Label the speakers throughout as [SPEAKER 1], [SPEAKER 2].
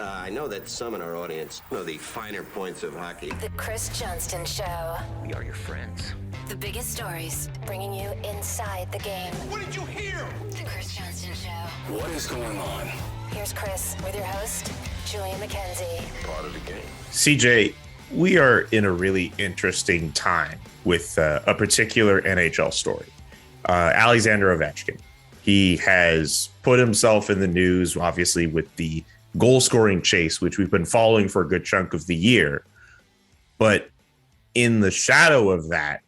[SPEAKER 1] I know that some in our audience know the finer points of hockey.
[SPEAKER 2] The Chris Johnston Show.
[SPEAKER 3] We are your friends.
[SPEAKER 2] The biggest stories, bringing you inside the game.
[SPEAKER 4] What did you hear?
[SPEAKER 2] The Chris Johnston Show.
[SPEAKER 4] What is going on?
[SPEAKER 2] Here's Chris with your host, Julian McKenzie.
[SPEAKER 4] Part of the game.
[SPEAKER 5] CJ, we are in a really interesting time with a particular NHL story. Alexander Ovechkin. He has put himself in the news, obviously, with the goal-scoring chase, which we've been following for a good chunk of the year. But in the shadow of that,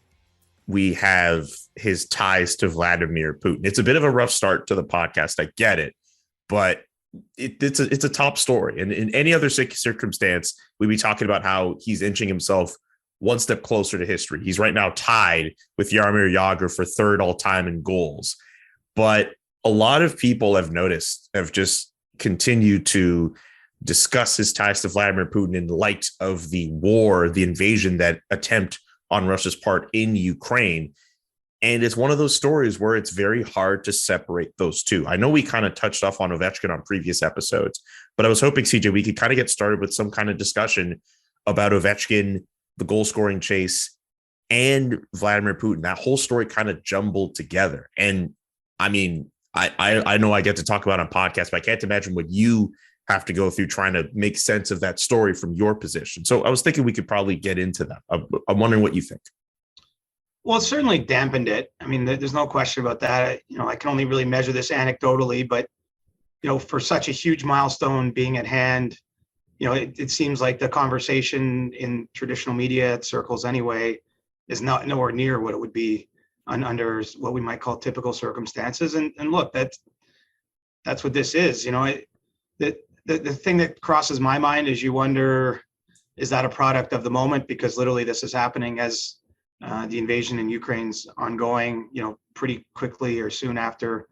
[SPEAKER 5] we have his ties to Vladimir Putin. It's a bit of a rough start to the podcast. I get it, but it's a top story. And in any other circumstance, we'd be talking about how he's inching himself one step closer to history. He's right now tied with Jaromir Jagr for third all time in goals. But a lot of people have just continued to discuss his ties to Vladimir Putin in light of the war, the invasion, that attempt on Russia's part in Ukraine. And it's one of those stories where it's very hard to separate those two. I know we kind of touched off on Ovechkin on previous episodes, but I was hoping, CJ, we could kind of get started with some kind of discussion about Ovechkin, the goal scoring chase, and Vladimir Putin. That whole story kind of jumbled together. And I mean, I know I get to talk about it on podcasts, but I can't imagine what you have to go through trying to make sense of that story from your position. So I was thinking we could probably get into that. I'm wondering what you think.
[SPEAKER 6] Well, it certainly dampened it. I mean, there's no question about that. I can only really measure this anecdotally, but, for such a huge milestone being at hand, it seems like the conversation in traditional media circles anyway is nowhere near what it would be under what we might call typical circumstances. And look, that's what this is. The thing that crosses my mind is you wonder, is that a product of the moment? Because literally this is happening as the invasion in Ukraine's ongoing, pretty quickly or soon after,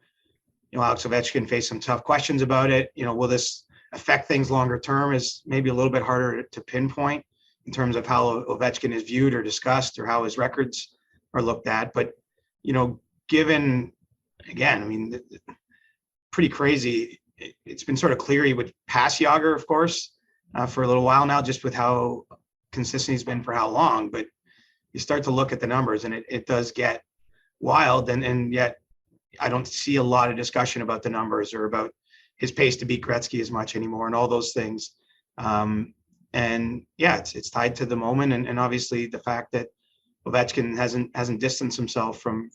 [SPEAKER 6] Alex Ovechkin faced some tough questions about it. Will this affect things longer term is maybe a little bit harder to pinpoint in terms of how Ovechkin is viewed or discussed or how his records are looked at. But, given, again, pretty crazy. It's been sort of clear he would pass Jagr, of course, for a little while now, just with how consistent he's been for how long. But you start to look at the numbers and it does get wild. And yet I don't see a lot of discussion about the numbers or about his pace to beat Gretzky as much anymore and all those things. And yeah, it's tied to the moment. And obviously the fact that Ovechkin hasn't distanced himself from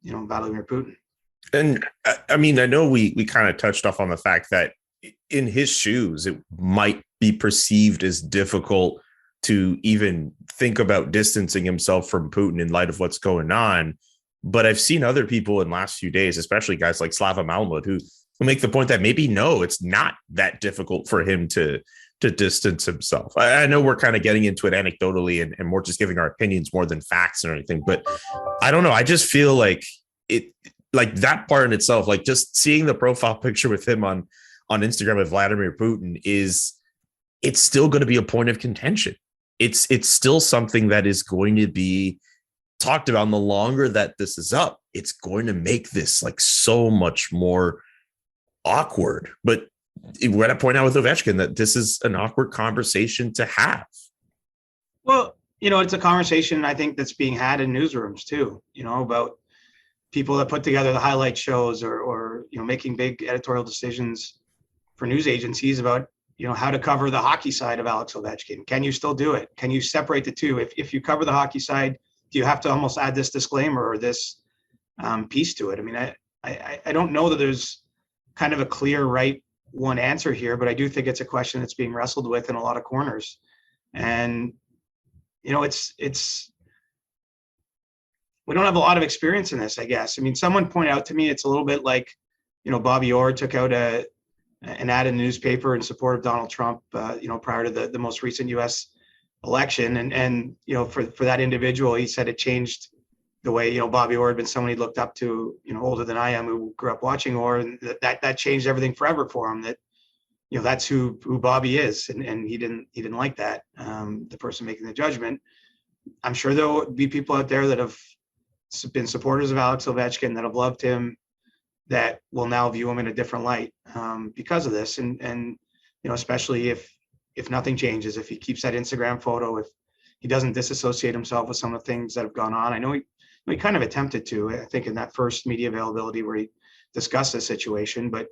[SPEAKER 6] Vladimir Putin.
[SPEAKER 5] And I mean, I know we kind of touched off on the fact that in his shoes, it might be perceived as difficult to even think about distancing himself from Putin in light of what's going on. But I've seen other people in the last few days, especially guys like Slava Malmut, who make the point that maybe, no, it's not that difficult for him to distance himself. I know we're kind of getting into it anecdotally and we're just giving our opinions more than facts or anything, but I don't know. I just feel like like that part in itself, like just seeing the profile picture with him on Instagram with Vladimir Putin it's still going to be a point of contention. It's still something that is going to be talked about. And the longer that this is up, it's going to make this like so much more awkward. But we're at a point now with Ovechkin that this is an awkward conversation to have.
[SPEAKER 6] Well, it's a conversation I think that's being had in newsrooms too, about people that put together the highlight shows or making big editorial decisions for news agencies about, how to cover the hockey side of Alex Ovechkin. Can you still do it? Can you separate the two? If you cover the hockey side, do you have to almost add this disclaimer or this piece to it? I mean, I don't know that there's kind of a clear right one answer here, but I do think it's a question that's being wrestled with in a lot of corners. And, it's we don't have a lot of experience in this, I guess. I mean, someone pointed out to me, it's a little bit like, Bobby Orr took out an ad in the newspaper in support of Donald Trump, prior to the most recent U.S. election. And for that individual, he said it changed the way, Bobby Orr had been someone he looked up to, older than I am, who grew up watching Orr, and that changed everything forever for him. That, that's who Bobby is. And he didn't like that, the person making the judgment. I'm sure there will be people out there that have been supporters of Alex Ovechkin, that have loved him, that will now view him in a different light because of this. And especially if nothing changes, if he keeps that Instagram photo, if he doesn't disassociate himself with some of the things that have gone on. I know he kind of attempted to, I think, in that first media availability where he discussed the situation, but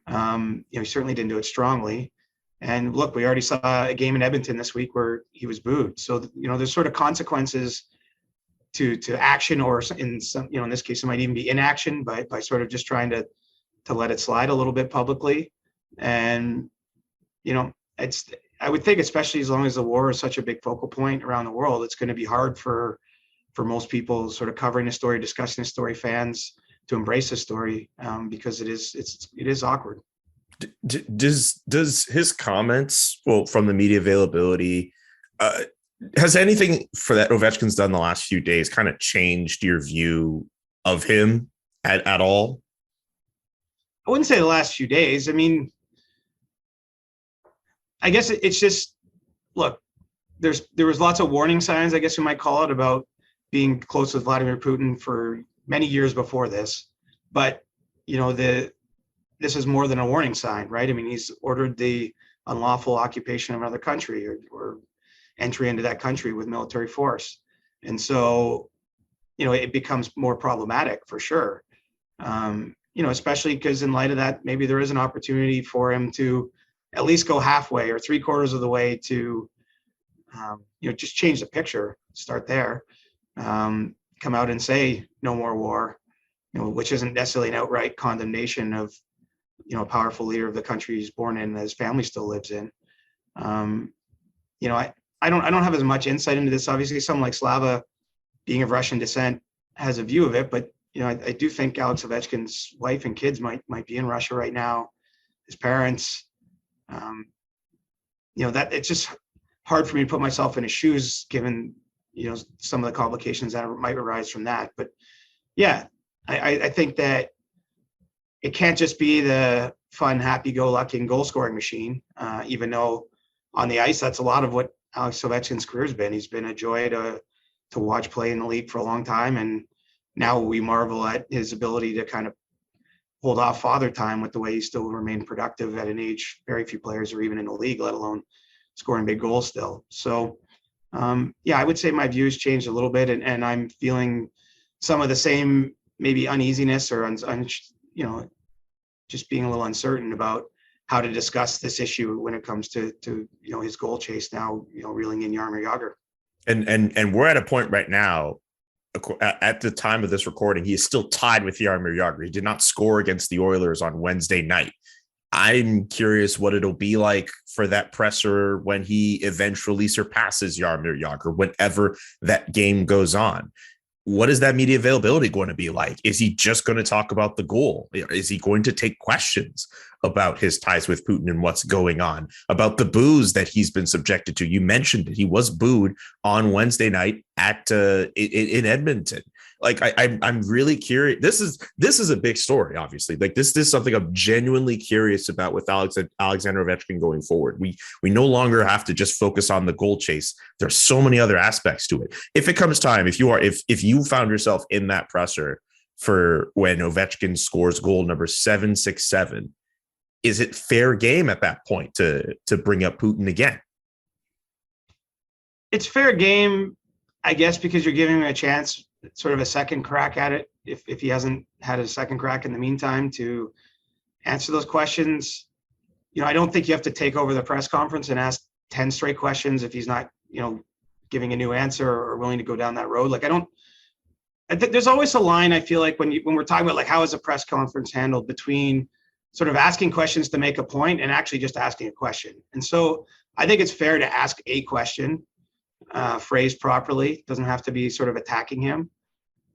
[SPEAKER 6] he certainly didn't do it strongly. And look, we already saw a game in Edmonton this week where he was booed. So, there's sort of consequences to action, or in some, in this case, it might even be inaction by sort of just trying to let it slide a little bit publicly. And, I would think, especially as long as the war is such a big focal point around the world, it's going to be hard for most people sort of covering the story, discussing the story, fans to embrace the story, because it is awkward.
[SPEAKER 5] Does his comments, from the media availability, has anything for that Ovechkin's done the last few days kind of changed your view of him at all?
[SPEAKER 6] I wouldn't say the last few days. I mean, I guess it's just, look, there was lots of warning signs, I guess you might call it, about being close with Vladimir Putin for many years before this. But, this is more than a warning sign, right? I mean, he's ordered the unlawful occupation of another country or entry into that country with military force. And so, it becomes more problematic for sure. Especially because in light of that, maybe there is an opportunity for him to at least go halfway or 3/4 of the way to, just change the picture, start there, come out and say no more war, which isn't necessarily an outright condemnation of, a powerful leader of the country he's born in, that his family still lives in. I don't have as much insight into this. Obviously, someone like Slava, being of Russian descent, has a view of it, but I do think Alex Ovechkin's wife and kids might be in Russia right now. His parents, that it's just hard for me to put myself in his shoes, given some of the complications that might arise from that. But yeah, I think that it can't just be the fun, happy-go-lucky goal scoring machine, even though on the ice that's a lot of what Alex Ovechkin's career has been. He's been a joy to watch play in the league for a long time, and now we marvel at his ability to kind of hold off father time with the way he still remained productive at an age very few players are even in the league, let alone scoring big goals still. So, I would say my views changed a little bit, and I'm feeling some of the same maybe uneasiness or just being a little uncertain about how to discuss this issue when it comes to his goal chase now, reeling in Jaromir Jagr.
[SPEAKER 5] And we're at a point right now, at the time of this recording, he is still tied with Jaromir Jagr. He did not score against the Oilers on Wednesday night. I'm curious what it'll be like for that presser when he eventually surpasses Jaromir Jagr, whenever that game goes on. What is that media availability going to be like? Is he just going to talk about the goal? Is he going to take questions about his ties with Putin and what's going on, about the boos that he's been subjected to? You mentioned it. He was booed on Wednesday night in Edmonton. Like, I'm really curious. This is a big story, obviously. Like, this is something I'm genuinely curious about with Alexander Ovechkin going forward. We no longer have to just focus on the goal chase. There's so many other aspects to it. If it comes time, if you found yourself in that presser for when Ovechkin scores goal number 767, is it fair game at that point to bring up Putin again?
[SPEAKER 6] It's fair game, I guess, because you're giving him a chance, sort of a second crack at it, if he hasn't had a second crack in the meantime, to answer those questions. I don't think you have to take over the press conference and ask 10 straight questions if he's not, giving a new answer or willing to go down that road. Like, I think there's always a line, I feel like, when we're talking about, like, how is a press conference handled, between sort of asking questions to make a point and actually just asking a question. And so I think it's fair to ask a question, phrased properly. It doesn't have to be sort of attacking him,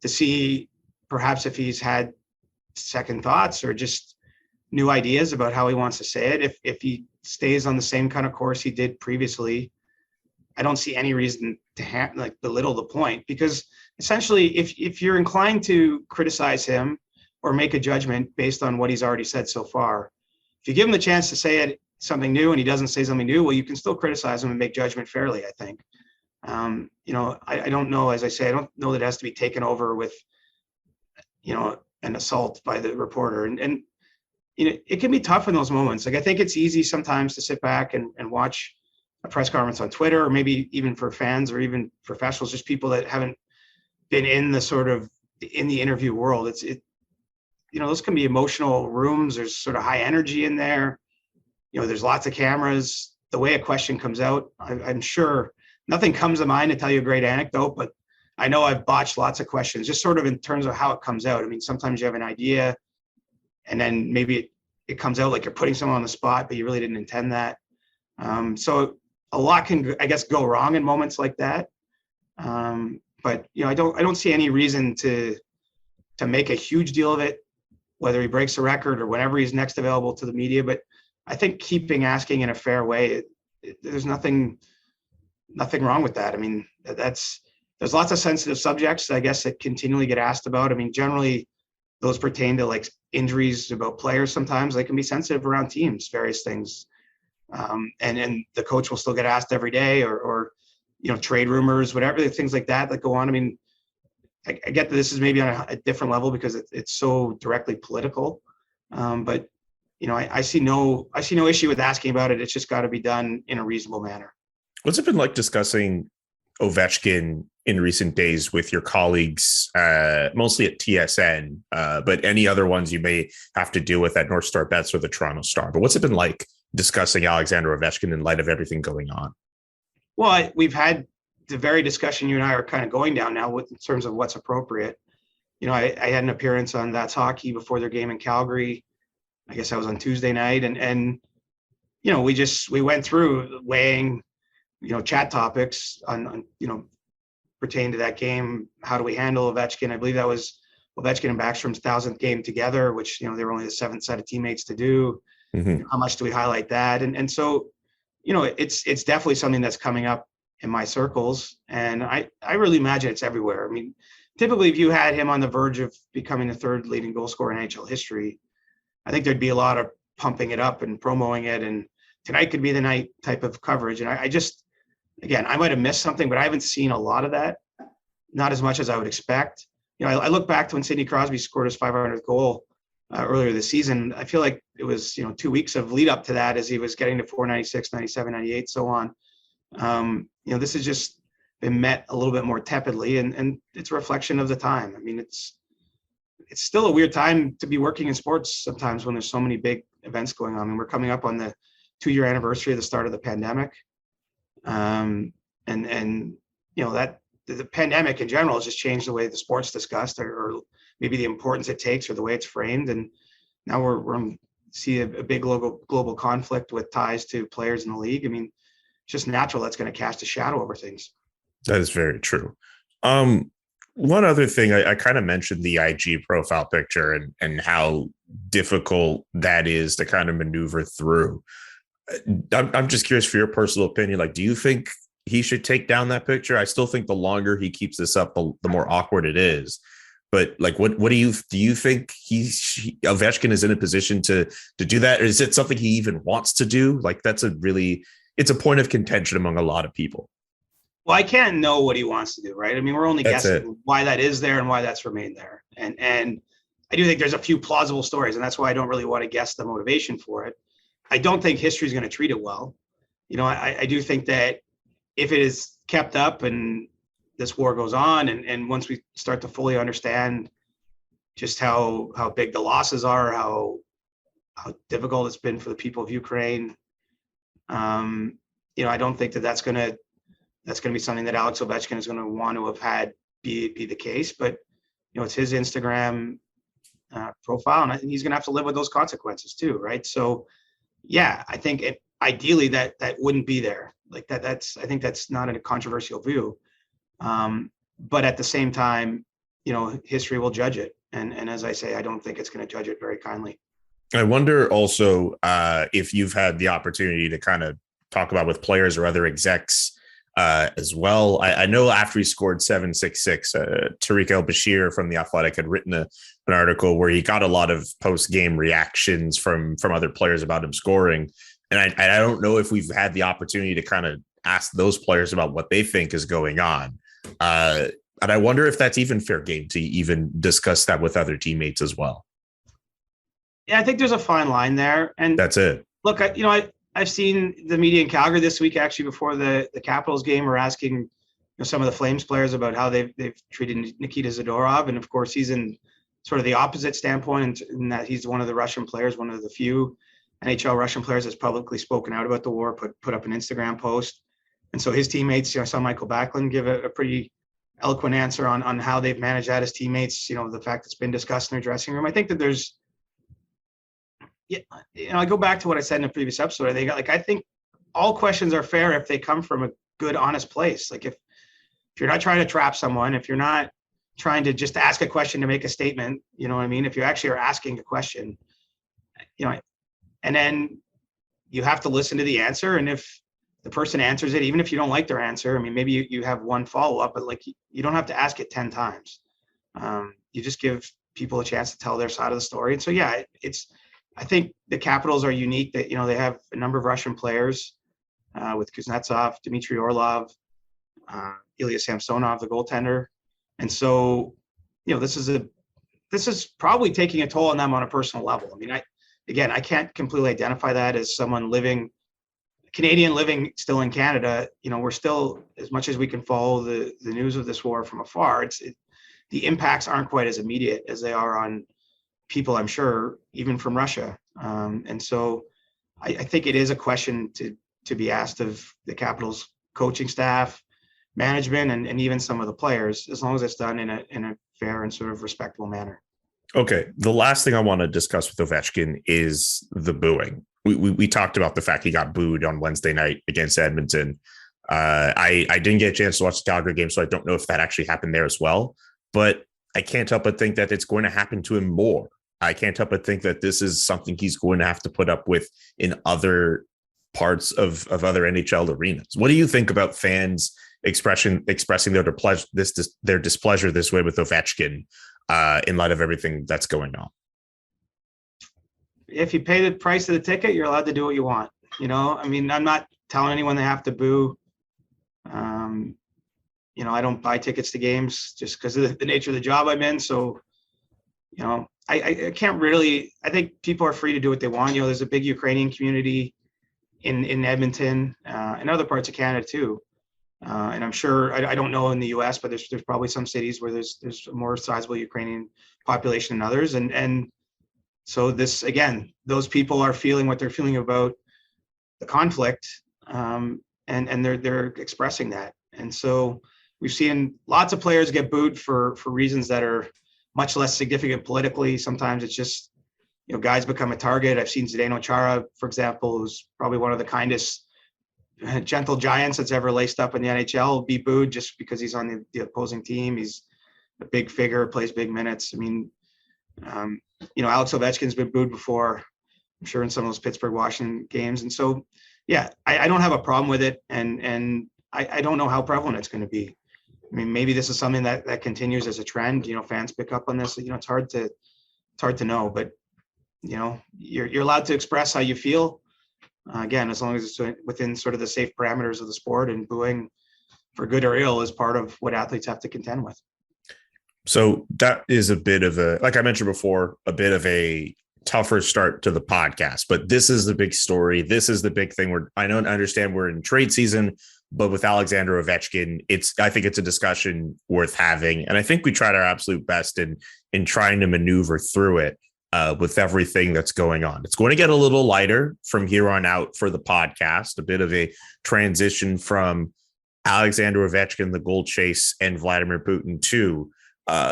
[SPEAKER 6] to see perhaps if he's had second thoughts or just new ideas about how he wants to say it. If he stays on the same kind of course he did previously, I don't see any reason to belittle the point, because essentially if you're inclined to criticize him or make a judgment based on what he's already said so far, if you give him the chance to say something new and he doesn't say something new, well, you can still criticize him and make judgment fairly, I think. I don't know, as I say, I don't know that it has to be taken over with, an assault by the reporter. And it can be tough in those moments. Like, I think it's easy sometimes to sit back and watch a press conference on Twitter, or maybe even for fans or even professionals, just people that haven't been in the interview world. Those can be emotional rooms. There's sort of high energy in there. There's lots of cameras. The way a question comes out, I'm sure nothing comes to mind to tell you a great anecdote, but I know I've botched lots of questions, just sort of in terms of how it comes out. I mean, sometimes you have an idea and then maybe it comes out like you're putting someone on the spot, but you really didn't intend that. So a lot can, I guess, go wrong in moments like that. But I don't see any reason to make a huge deal of it, whether he breaks a record or whenever he's next available to the media. But I think asking in a fair way, there's nothing wrong with that. I mean, there's lots of sensitive subjects, I guess, that continually get asked about. I mean, generally those pertain to like injuries about players. Sometimes they can be sensitive around teams, various things. And the coach will still get asked every day, or trade rumors, whatever, things like that go on. I mean, I get that this is maybe on a different level because it's so directly political. But I see no issue with asking about it. It's just got to be done in a reasonable manner.
[SPEAKER 5] What's it been like discussing Ovechkin in recent days with your colleagues, mostly at TSN, but any other ones you may have to deal with at North Star Bets or the Toronto Star? But what's it been like discussing Alexander Ovechkin in light of everything going on?
[SPEAKER 6] Well, we've had the very discussion you and I are kind of going down now in terms of what's appropriate. I had an appearance on That's Hockey before their game in Calgary. I guess that was on Tuesday night. And we went through weighing, chat topics on pertaining to that game. How do we handle Ovechkin? I believe that was Ovechkin and Backstrom's 1,000th game together, which, they were only the 7th set of teammates to do.
[SPEAKER 5] Mm-hmm.
[SPEAKER 6] How much do we highlight that? And so, it's definitely something that's coming up in my circles. And I really imagine it's everywhere. I mean, typically if you had him on the verge of becoming the third leading goal scorer in NHL history, I think there'd be a lot of pumping it up and promoting it. And tonight could be the night type of coverage. And again, I might have missed something, but I haven't seen a lot of that. Not as much as I would expect. I look back to when Sidney Crosby scored his 500th goal earlier this season. I feel like it was, 2 weeks of lead up to that as he was getting to 496, 97, 98, so on. This has just been met a little bit more tepidly, and it's a reflection of the time. I mean, it's still a weird time to be working in sports sometimes when there's so many big events going on. I mean, we're coming up on the 2-year anniversary of the start of the pandemic. And that the pandemic in general has just changed the way the sport's discussed, or maybe the importance it takes, or the way it's framed. And now we're see a big global conflict with ties to players in the league. I mean, it's just natural that's going to cast a shadow over things.
[SPEAKER 5] That is very true. One other thing, I kind of mentioned the IG profile picture and how difficult that is to kind of maneuver through. I'm just curious for your personal opinion. Like, do you think he should take down that picture? I still think the longer he keeps this up, the more awkward it is. But like, what do you think Ovechkin is in a position to do that? Or is it something he even wants to do? Like, it's a point of contention among a lot of people.
[SPEAKER 6] Well, I can't know what he wants to do, right? I mean, we're only guessing why that is there and why that's remained there. And I do think there's a few plausible stories, and that's why I don't really want to guess the motivation for it. I don't think history is going to treat it well. I do think that if it is kept up and this war goes on, and once we start to fully understand just how big the losses are, how difficult it's been for the people of Ukraine, I don't think that's going to be something that Alex Ovechkin is going to want to have had be the case. But it's his Instagram profile, and I think he's going to have to live with those consequences too, right? So, yeah, I think ideally that wouldn't be there. Like I think that's not a controversial view. But at the same time, history will judge it, and as I say, I don't think it's going to judge it very kindly.
[SPEAKER 5] I wonder also if you've had the opportunity to kind of talk about with players or other execs as well. I know after he scored 766, Tariq El-Bashir from The Athletic had written an article where he got a lot of post-game reactions from other players about him scoring. And I don't know if we've had the opportunity to kind of ask those players about what they think is going on. And I wonder if that's even fair game to even discuss that with other teammates as well.
[SPEAKER 6] Yeah, I think there's a fine line there. And
[SPEAKER 5] That's it.
[SPEAKER 6] look, I've seen the media in Calgary this week, actually, before the Capitals game, are asking some of the Flames players about how they've treated Nikita Zadorov. And of course, he's in sort of the opposite standpoint in that he's one of the Russian players, one of the few NHL Russian players that's publicly spoken out about the war, put up an Instagram post. And so his teammates, I saw Michael Backlund give a pretty eloquent answer on how they've managed that as teammates, the fact it's been discussed in their dressing room. I think that there's, I go back to what I said in a previous episode. I think all questions are fair if they come from a good, honest place. Like if you're not trying to trap someone, if you're not trying to just ask a question to make a statement, you know what I mean? If you actually are asking a question, and then you have to listen to the answer. And if the person answers it, even if you don't like their answer, I mean, maybe you have one follow-up, but like you don't have to ask it 10 times. You just give people a chance to tell their side of the story. And so, yeah, I think the Capitals are unique that, they have a number of Russian players with Kuznetsov, Dmitry Orlov, Ilya Samsonov, the goaltender. And so, this is probably taking a toll on them on a personal level. I mean, I can't completely identify that as someone Canadian living still in Canada. We're still, as much as we can follow the news of this war from afar, the impacts aren't quite as immediate as they are on people, I'm sure, even from Russia. And so I think it is a question to be asked of the Capitals coaching staff, management, and even some of the players, as long as it's done in a fair and sort of respectful manner.
[SPEAKER 5] Okay. The last thing I want to discuss with Ovechkin is the booing. We talked about the fact he got booed on Wednesday night against Edmonton. I didn't get a chance to watch the Calgary game, so I don't know if that actually happened there as well. But I can't help but think that it's going to happen to him more. I can't help but think that this is something he's going to have to put up with in other parts of other NHL arenas. What do you think about fans expressing their displeasure this way with Ovechkin in light of everything that's going on?
[SPEAKER 6] If you pay the price of the ticket, you're allowed to do what you want. I mean, I'm not telling anyone they have to boo. I don't buy tickets to games just because of the nature of the job I'm in. So, I can't really, I think people are free to do what they want. There's a big Ukrainian community in Edmonton and other parts of Canada too. And I'm sure, I don't know in the US, but there's probably some cities where there's a more sizable Ukrainian population than others. And so this, again, those people are feeling what they're feeling about the conflict, and they're expressing that. And so we've seen lots of players get booed for reasons that are much less significant politically. Sometimes it's just, guys become a target. I've seen Zdeno Chara, for example, who's probably one of the kindest, gentle giants that's ever laced up in the NHL, be booed just because he's on the opposing team. He's a big figure, plays big minutes. I mean, Alex Ovechkin's been booed before, I'm sure, in some of those Pittsburgh-Washington games. And so, yeah, I don't have a problem with it. And I don't know how prevalent it's going to be. I mean, maybe this is something that continues as a trend. Fans pick up on this. It's hard to know, but you're allowed to express how you feel. Again, as long as it's within sort of the safe parameters of the sport, and booing, for good or ill, is part of what athletes have to contend with.
[SPEAKER 5] So that is a bit of like I mentioned before, a bit of a tougher start to the podcast, but this is the big story. This is the big thing. I don't understand we're in trade season, but with Alexander Ovechkin, I think it's a discussion worth having. And I think we tried our absolute best in trying to maneuver through it with everything that's going on. It's going to get a little lighter from here on out for the podcast, a bit of a transition from Alexander Ovechkin, the gold chase, and Vladimir Putin to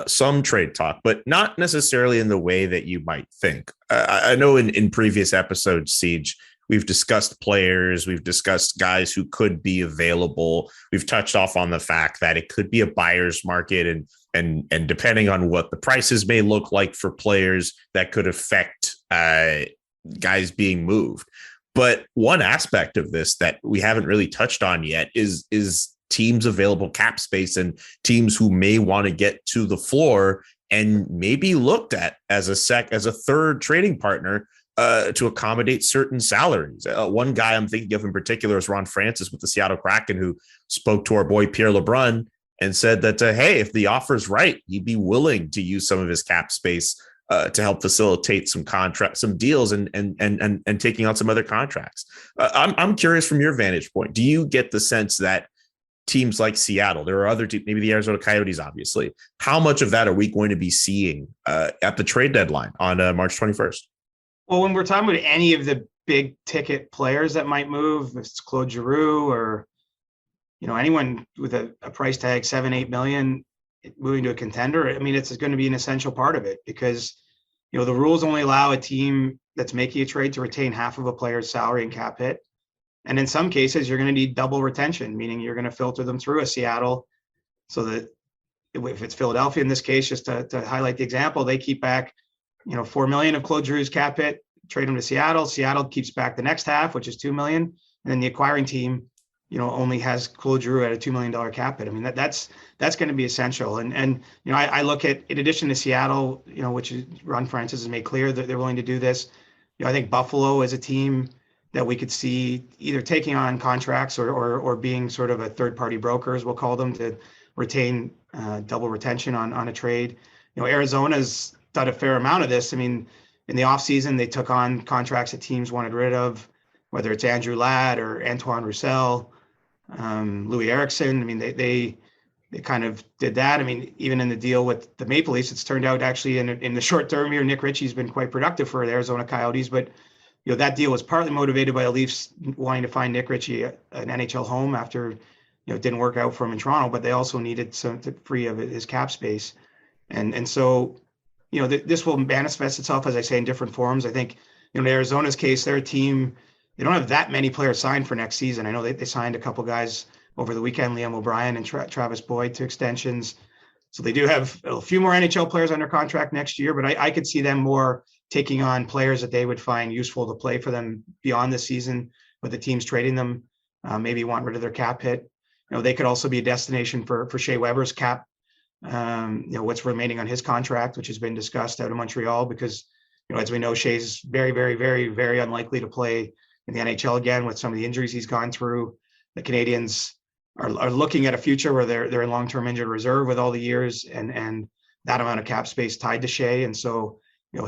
[SPEAKER 5] some trade talk, but not necessarily in the way that you might think. I know in previous episodes, Siege, we've discussed players, we've discussed guys who could be available. We've touched off on the fact that it could be a buyer's market, and depending on what the prices may look like for players, that could affect guys being moved. But one aspect of this that we haven't really touched on yet is teams' available cap space, and teams who may want to get to the floor and maybe looked at as a third trading partner to accommodate certain salaries. One guy I'm thinking of in particular is Ron Francis with the Seattle Kraken, who spoke to our boy Pierre LeBrun and said that, hey, if the offer's right, he'd be willing to use some of his cap space to help facilitate some deals and taking on some other contracts. I'm curious from your vantage point. Do you get the sense that teams like Seattle, there are other teams, maybe the Arizona Coyotes, obviously, how much of that are we going to be seeing at the trade deadline on March 21st?
[SPEAKER 6] Well, when we're talking about any of the big ticket players that might move, if it's Claude Giroux or, anyone with a price tag, 7-8 million moving to a contender, I mean, it's going to be an essential part of it because, the rules only allow a team that's making a trade to retain half of a player's salary and cap hit. And in some cases, you're going to need double retention, meaning you're going to filter them through a Seattle so that if it's Philadelphia in this case, just to highlight the example, they keep back, $4 million of Claude Giroux's cap hit, trade him to Seattle. Seattle keeps back the next half, which is $2 million. And then the acquiring team, only has Claude Giroux at a $2 million cap hit. I mean, that's going to be essential. And I look at, in addition to Seattle, which Ron Francis has made clear that they're willing to do this. I think Buffalo is a team that we could see either taking on contracts or being sort of a third-party broker, as we'll call them, to retain double retention on a trade. Arizona's done a fair amount of this. I mean, in the offseason, they took on contracts that teams wanted rid of, whether it's Andrew Ladd or Antoine Roussel, Louis Eriksson. I mean, they kind of did that. I mean, even in the deal with the Maple Leafs, it's turned out actually in the short term here, Nick Ritchie's been quite productive for the Arizona Coyotes, but that deal was partly motivated by the Leafs wanting to find Nick Ritchie an NHL home after, it didn't work out for him in Toronto, but they also needed some to free of his cap space. And so, this will manifest itself, as I say, in different forms. I think, in Arizona's case, their team, they don't have that many players signed for next season. I know they signed a couple guys over the weekend, Liam O'Brien and Travis Boyd, to extensions. So they do have a few more NHL players under contract next year, but I could see them more taking on players that they would find useful to play for them beyond the season, with the teams trading them, maybe want rid of their cap hit. They could also be a destination for Shea Weber's cap, what's remaining on his contract, which has been discussed out of Montreal, because, as we know, Shea's very, very, very, very unlikely to play in the NHL again with some of the injuries he's gone through. The Canadiens are looking at a future where they're in long-term injured reserve with all the years and that amount of cap space tied to Shea. And so,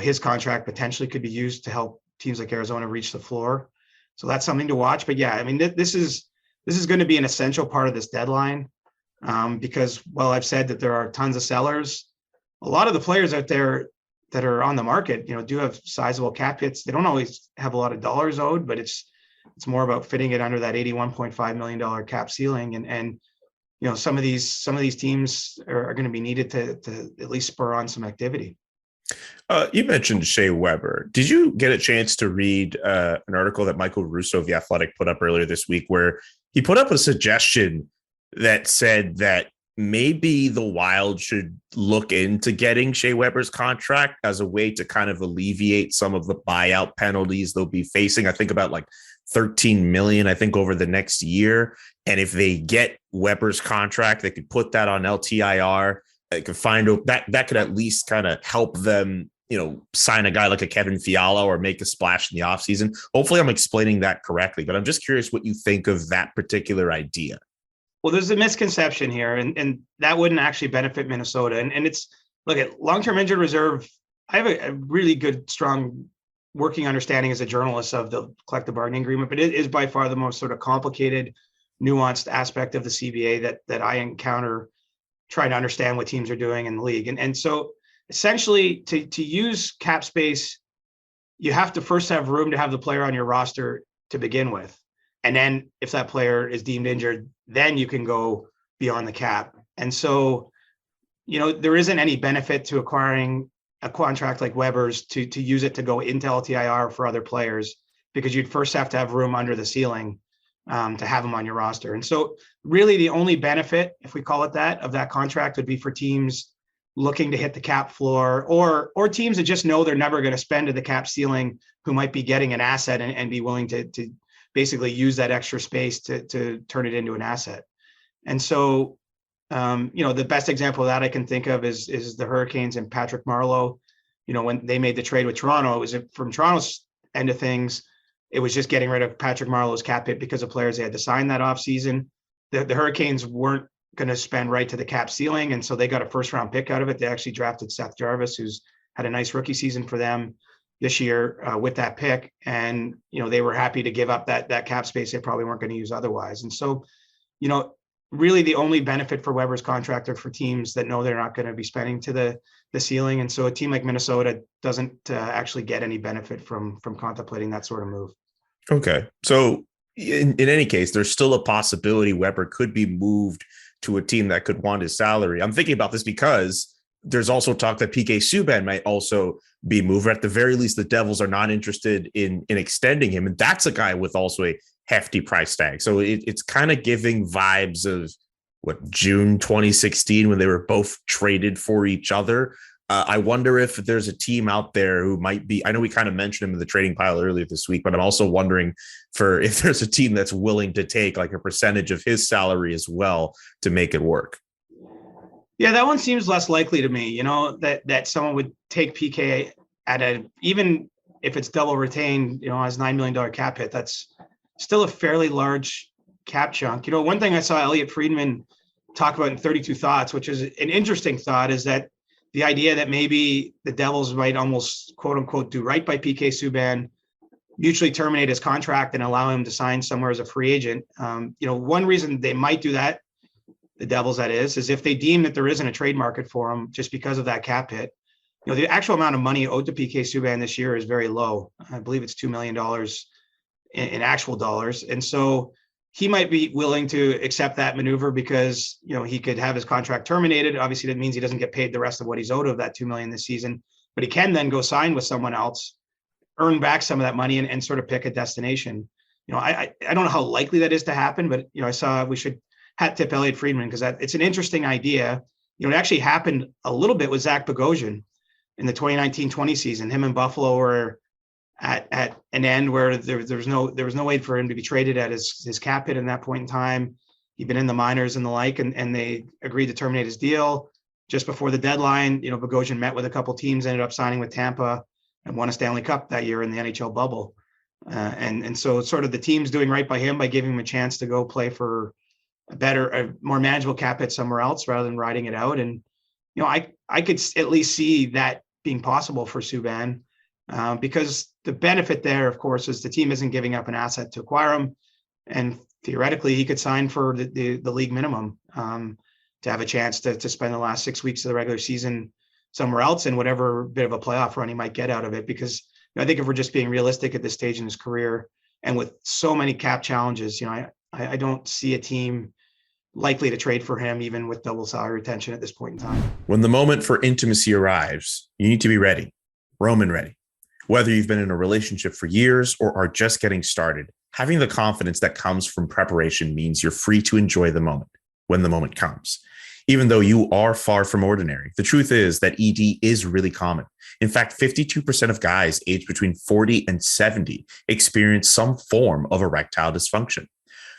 [SPEAKER 6] his contract potentially could be used to help teams like Arizona reach the floor. So that's something to watch. But yeah, I mean, this is going to be an essential part of this deadline because, while I've said that there are tons of sellers, a lot of the players out there that are on the market, do have sizable cap hits. They don't always have a lot of dollars owed, but it's more about fitting it under that $81.5 million cap ceiling. And some of these teams are going to be needed to at least spur on some activity.
[SPEAKER 5] You mentioned Shea Weber. Did you get a chance to read an article that Michael Russo of The Athletic put up earlier this week, where he put up a suggestion that said that maybe the Wild should look into getting Shea Weber's contract as a way to kind of alleviate some of the buyout penalties they'll be facing? I think about like $13 million, I think, over the next year. And if they get Weber's contract, they could put that on LTIR. They could find that could at least kind of help them, sign a guy like a Kevin Fiala or make a splash in the offseason. Hopefully I'm explaining that correctly, but I'm just curious what you think of that particular idea.
[SPEAKER 6] Well, there's a misconception here, and that wouldn't actually benefit Minnesota. And it's, look, at long-term injured reserve, I have a really good, strong working understanding as a journalist of the collective bargaining agreement, but it is by far the most sort of complicated, nuanced aspect of the CBA that I encounter trying to understand what teams are doing in the league. And so essentially to use cap space, you have to first have room to have the player on your roster to begin with. And then if that player is deemed injured, then you can go beyond the cap. And so, there isn't any benefit to acquiring a contract like Weber's to use it to go into LTIR for other players, because you'd first have to have room under the ceiling to have them on your roster. And so really the only benefit, if we call it that, of that contract would be for teams looking to hit the cap floor or teams that just know they're never going to spend to the cap ceiling, who might be getting an asset and be willing to basically use that extra space to turn it into an asset. And so, the best example of that I can think of is the Hurricanes and Patrick Marleau. When they made the trade with Toronto, it was from Toronto's end of things, it was just getting rid of Patrick Marleau's cap hit because of players they had to sign that offseason. The Hurricanes weren't going to spend right to the cap ceiling, and so they got a first-round pick out of it. They actually drafted Seth Jarvis, who's had a nice rookie season for them this year with that pick. And, they were happy to give up that cap space they probably weren't going to use otherwise. And so, really the only benefit for Weber's contract are for teams that know they're not going to be spending to the ceiling. And so a team like Minnesota doesn't actually get any benefit from contemplating that sort of move.
[SPEAKER 5] Okay. So in any case, there's still a possibility Weber could be moved to a team that could want his salary. I'm thinking about this because there's also talk that PK Subban might also be moved. Or at the very least, the Devils are not interested in extending him. And that's a guy with also a hefty price tag. So it's kind of giving vibes of June 2016 when they were both traded for each other. I wonder if there's a team out there who might be, I know we kind of mentioned him in the trading pile earlier this week, but I'm also wondering if there's a team that's willing to take like a percentage of his salary as well to make it work.
[SPEAKER 6] Yeah, that one seems less likely to me, that someone would take PK at even if it's double retained, as $9 million cap hit, that's still a fairly large cap chunk. One thing I saw Elliot Friedman talk about in 32 Thoughts, which is an interesting thought, is that the idea that maybe the Devils might almost quote unquote do right by PK Subban, mutually terminate his contract and allow him to sign somewhere as a free agent. One reason they might do that, the Devils that is if they deem that there isn't a trade market for him just because of that cap hit. The actual amount of money owed to PK Subban this year is very low. I believe it's $2 million in actual dollars. And so he might be willing to accept that maneuver because, he could have his contract terminated. Obviously, that means he doesn't get paid the rest of what he's owed of that $2 million this season, but he can then go sign with someone else, earn back some of that money and sort of pick a destination. I don't know how likely that is to happen, but, I saw we should hat tip Elliot Friedman because it's an interesting idea. It actually happened a little bit with Zach Bogosian in the 2019-20 season. Him and Buffalo were at an end where there was no way for him to be traded at his cap hit in that point in time. He'd been in the minors and the like, and they agreed to terminate his deal just before the deadline. Bogosian met with a couple teams, ended up signing with Tampa and won a Stanley Cup that year in the NHL bubble. And so sort of the team's doing right by him by giving him a chance to go play for a more manageable cap hit somewhere else rather than riding it out. And, I could at least see that being possible for Subban because the benefit there, of course, is the team isn't giving up an asset to acquire him. And theoretically, he could sign for the league minimum to have a chance to spend the last 6 weeks of the regular season somewhere else and whatever bit of a playoff run he might get out of it. Because I think if we're just being realistic at this stage in his career and with so many cap challenges, I don't see a team likely to trade for him, even with double salary retention at this point in time.
[SPEAKER 5] When the moment for intimacy arrives, you need to be ready, Roman ready. Whether you've been in a relationship for years or are just getting started, having the confidence that comes from preparation means you're free to enjoy the moment when the moment comes. Even though you are far from ordinary, the truth is that ED is really common. In fact, 52% of guys aged between 40 and 70 experience some form of erectile dysfunction.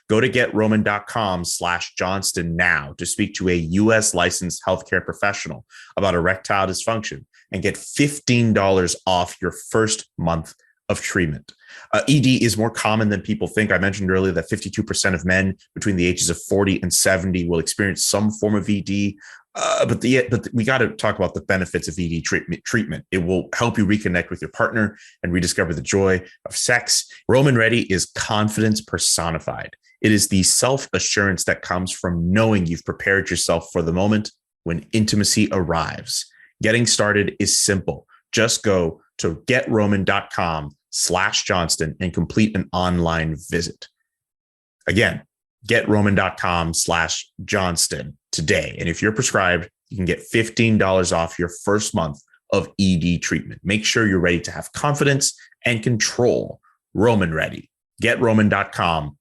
[SPEAKER 5] Go to GetRoman.com/Johnston now to speak to a U.S. licensed healthcare professional about erectile dysfunction and get $15 off your first month of treatment. ED is more common than people think. I mentioned earlier that 52% of men between the ages of 40 and 70 will experience some form of ED. But we got to talk about the benefits of ED treatment. It will help you reconnect with your partner and rediscover the joy of sex. Roman Ready is confidence personified. It is the self-assurance that comes from knowing you've prepared yourself for the moment when intimacy arrives. Getting started is simple. Just go to GetRoman.com/Johnston and complete an online visit. Again, GetRoman.com/Johnston today. And if you're prescribed, you can get $15 off your first month of ED treatment. Make sure you're ready to have confidence and control. Roman Ready. GetRoman.com/Johnston.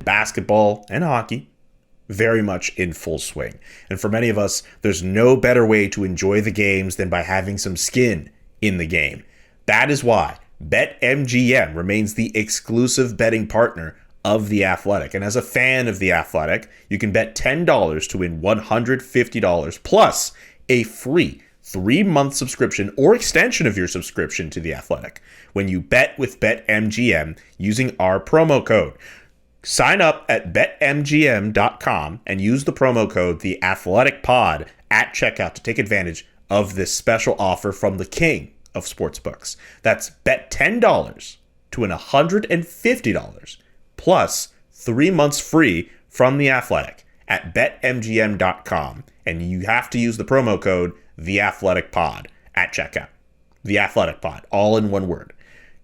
[SPEAKER 5] Basketball and hockey, very much in full swing. And for many of us, there's no better way to enjoy the games than by having some skin in the game. That is why BetMGM remains the exclusive betting partner of The Athletic. And as a fan of The Athletic, you can bet $10 to win $150 plus a free 3-month subscription or extension of your subscription to The Athletic when you bet with BetMGM using our promo code. Sign up at betmgm.com and use the promo code TheAthleticPod at checkout to take advantage of this special offer from the king of sportsbooks. That's bet $10 to win $150 plus 3 months free from The Athletic at betmgm.com. And you have to use the promo code TheAthleticPod at checkout. The Athletic Pod, all in one word.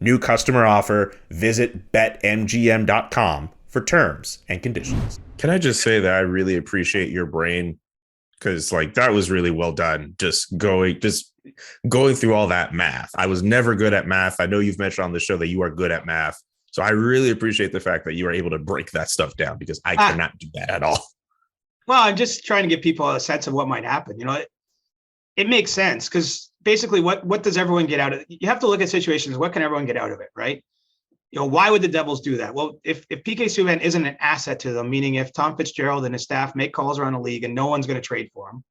[SPEAKER 5] New customer offer. Visit betmgm.com for terms and conditions. Can I just say that I really appreciate your brain? Because like that was really well done. Just going through all that math. I was never good at math. I know you've mentioned on the show that you are good at math. So I really appreciate the fact that you are able to break that stuff down, because I cannot do that at all.
[SPEAKER 6] Well, I'm just trying to give people a sense of what might happen. You know, it makes sense because basically what does everyone get out of it? You have to look at situations. What can everyone get out of it, right? You know, why would the Devils do that? Well, if PK Subban isn't an asset to them, meaning if Tom Fitzgerald and his staff make calls around the league and no one's going to trade for him,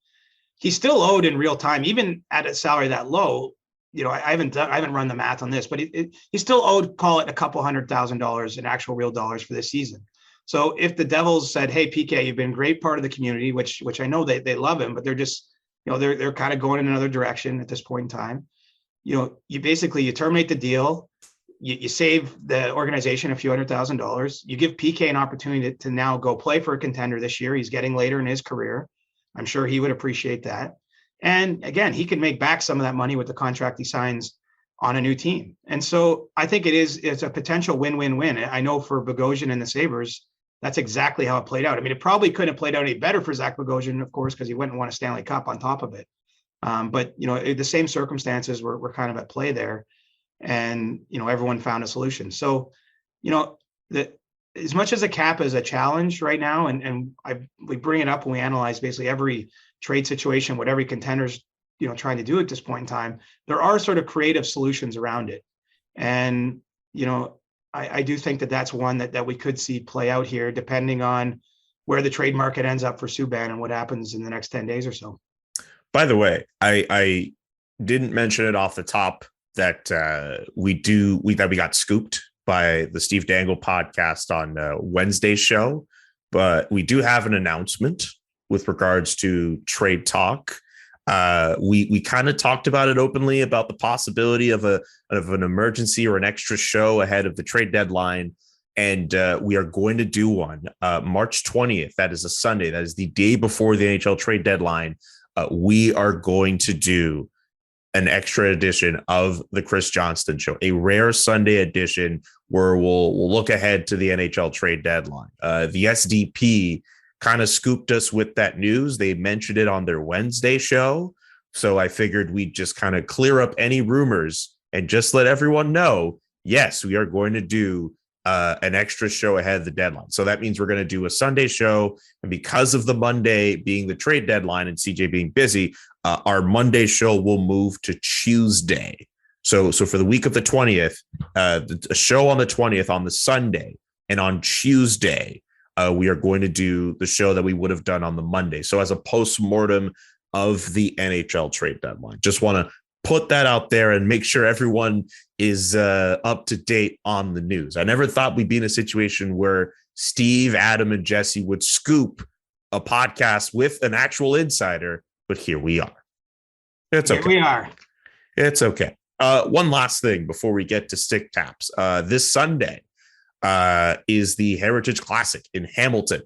[SPEAKER 6] he's still owed in real time, even at a salary that low. You know, I haven't run the math on this, but he's still owed, call it a couple $100,000 in actual real dollars for this season. So if the Devils said, "Hey, PK, you've been a great part of the community," which I know they love him, but they're just, you know, they're kind of going in another direction at this point in time. You know, you terminate the deal, you save the organization a few $100,000. You give PK an opportunity to now go play for a contender this year. He's getting later in his career. I'm sure he would appreciate that. And again, he can make back some of that money with the contract he signs on a new team. And so I think it's a potential win-win-win. I know for Bogosian and the Sabres, that's exactly how it played out. I mean, it probably couldn't have played out any better for Zach Bogosian, of course, because he wouldn't want a Stanley Cup on top of it. But, you know, the same circumstances were kind of at play there. And, you know, everyone found a solution. So, you know, as much as the cap is a challenge right now, and we bring it up when we analyze basically every trade situation, what every contender's, you know, trying to do at this point in time, there are sort of creative solutions around it. And, you know, I do think that's one that we could see play out here, depending on where the trade market ends up for Subban and what happens in the next 10 days or so. By the way,
[SPEAKER 5] I didn't mention it off the top that we got scooped by the Steve Dangle podcast on Wednesday's show, but we do have an announcement with regards to trade talk. We kind of talked about it openly about the possibility of an emergency or an extra show ahead of the trade deadline. And we are going to do one March 20th. That is a Sunday. That is the day before the NHL trade deadline. We are going to do an extra edition of the Chris Johnston Show, a rare Sunday edition where we'll look ahead to the NHL trade deadline. The SDP kind of scooped us with that news. They mentioned it on their Wednesday show. So I figured we'd just kind of clear up any rumors and just let everyone know, yes, we are going to do an extra show ahead of the deadline. So that means we're going to do a Sunday show. And because of the Monday being the trade deadline and CJ being busy, our Monday show will move to Tuesday. So for the week of the 20th, a show on the 20th on the Sunday, and on Tuesday, we are going to do the show that we would have done on the Monday. So as a postmortem of the NHL trade deadline, just want to put that out there and make sure everyone is up to date on the news. I never thought we'd be in a situation where Steve, Adam, and Jesse would scoop a podcast with an actual insider, but here we are. It's okay.
[SPEAKER 6] Here we are.
[SPEAKER 5] It's okay. One last thing before we get to stick taps. This Sunday is the Heritage Classic in Hamilton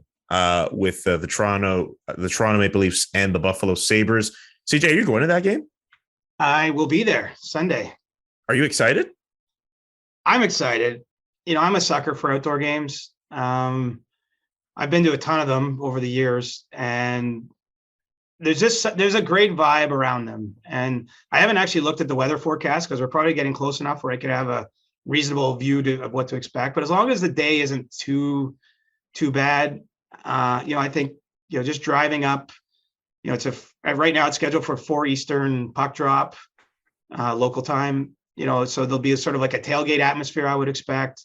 [SPEAKER 5] with the Toronto Maple Leafs and the Buffalo Sabres. CJ, are you going to that game?
[SPEAKER 6] I will be there Sunday.
[SPEAKER 5] Are you excited?
[SPEAKER 6] I'm excited. You know, I'm a sucker for outdoor games. I've been to a ton of them over the years, and there's a great vibe around them. And I haven't actually looked at the weather forecast because we're probably getting close enough where I could have a reasonable view of what to expect. But as long as the day isn't too bad, you know, I think, you know, just driving up, you know, right now it's scheduled for 4 Eastern puck drop, local time, you know, so there'll be a sort of like a tailgate atmosphere, I would expect.